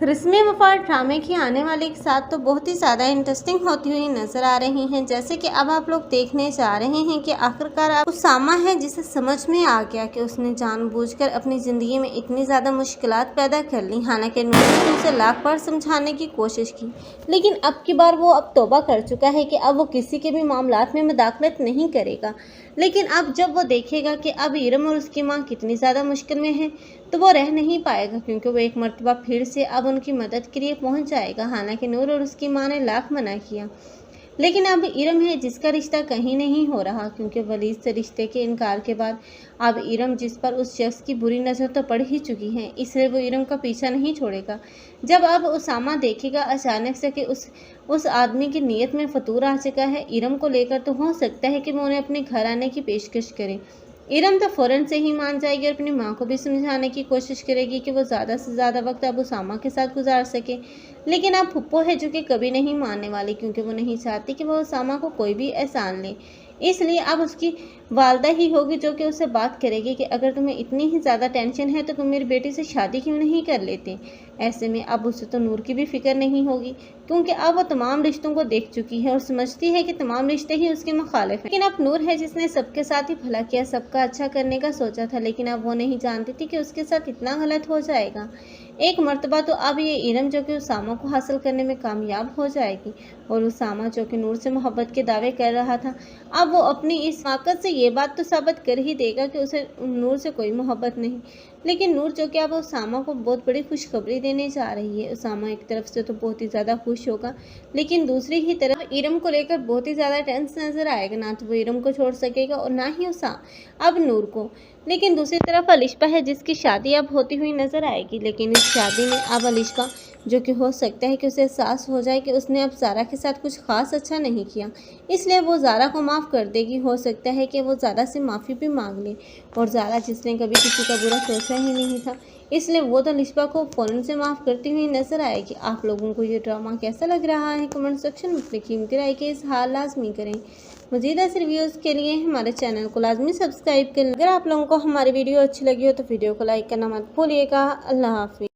रस्मी वफा ड्रामे की आने वाली के साथ तो बहुत ही ज़्यादा इंटरेस्टिंग होती हुई नज़र आ रही हैं। जैसे कि अब आप लोग देखने जा रहे हैं कि आखिरकार अब उसामा है जिसे समझ में आ गया कि उसने जानबूझकर अपनी ज़िंदगी में इतनी ज़्यादा मुश्किलात पैदा कर ली। हालांकि नूर ने उसे लाख बार समझाने की कोशिश की, लेकिन अब की बार वो अब तौबा कर चुका है कि अब वो किसी के भी मामलात में मुदाखलत नहीं करेगा। लेकिन अब जब वो देखेगा कि अब इरम और उसकी माँ कितनी ज़्यादा मुश्किल में है, तो वो रह नहीं पाएगा, क्योंकि वो एक मर्तबा फिर से अब उनकी मदद के लिए पहुंच जाएगा। हालांकि नूर और उसकी माँ ने लाख मना किया, लेकिन अब इरम है जिसका रिश्ता कहीं नहीं हो रहा, क्योंकि वलीद से रिश्ते के इनकार के बाद अब इरम जिस पर उस शख्स की बुरी नज़र तो पड़ ही चुकी है, इसलिए वो इरम का पीछा नहीं छोड़ेगा। जब अब उसामा देखेगा अचानक से कि उस आदमी की नीयत में फतूर आ चुका है इरम को लेकर, तो हो सकता है कि वो उन्हें अपने घर आने की पेशकश करे। इरम तो फ़ौरन से ही मान जाएगी और अपनी माँ को भी समझाने की कोशिश करेगी कि वो ज़्यादा से ज़्यादा वक्त अब उसामा के साथ गुजार सके। लेकिन अब फुप्पो है जो कि कभी नहीं मानने वाली, क्योंकि वो नहीं चाहती कि वो उसामा को कोई भी एहसान ले। इसलिए अब उसकी वालदा ही होगी जो कि उससे बात करेगी कि अगर तुम्हें इतनी ही ज़्यादा टेंशन है तो तुम मेरी बेटी से शादी क्यों नहीं कर लेते। ऐसे में अब उसे तो नूर की भी फिक्र नहीं होगी, क्योंकि अब वो तमाम रिश्तों को देख चुकी है और समझती है कि तमाम रिश्ते ही उसके मुखालिफ हैं। लेकिन अब नूर है जिसने सबके साथ ही भला किया, सबका अच्छा करने का सोचा था, लेकिन अब वो नहीं जानती थी कि उसके साथ इतना गलत हो जाएगा। एक मर्तबा तो अब ये इरम जो कि उसामा को हासिल करने में कामयाब हो जाएगी, और उसामा जो कि नूर से मोहब्बत के दावे कर रहा था, अब वो अपनी इस ताकत से ये बात तो साबित कर ही देगा कि उसे नूर से कोई मोहब्बत नहीं। लेकिन नूर जो कि अब उसामा को बहुत बड़ी खुशखबरी देने जा रही है। उसामा एक तरफ से तो बहुत ही ज़्यादा खुश होगा, लेकिन दूसरी ही तरफ इरम को लेकर बहुत ही ज़्यादा टेंस नज़र आएगा। ना तो वो इरम को छोड़ सकेगा और ना ही अब नूर को। लेकिन दूसरी तरफ अलिश्बा है जिसकी शादी अब होती हुई नज़र आएगी, लेकिन इस शादी में अब अलिश्बा जो कि हो सकता है कि उसे एहसास हो जाए कि उसने अब ज़ारा के साथ कुछ ख़ास अच्छा नहीं किया, इसलिए वो ज़ारा को माफ़ कर देगी। हो सकता है कि वो ज़ारा से माफ़ी भी मांग ले, और ज़ारा जिसने कभी किसी का बुरा सोचा ही नहीं था, इसलिए वो तो अलिश्बा को फ़ौरन से माफ़ करती हुई नज़र आएगी। आप लोगों को ये ड्रामा कैसा लग रहा है कमेंट सेक्शन में अपनी कीमती राय के इज़हार लाजमी करें। मज़ीद ऐसे रिव्यूज़ के लिए हमारे चैनल को लाजमी सब्सक्राइब करें। अगर आप लोगों को हमारी वीडियो अच्छी लगी हो तो वीडियो को लाइक करना मत भूलिएगा। अल्लाह हाफ़िज़।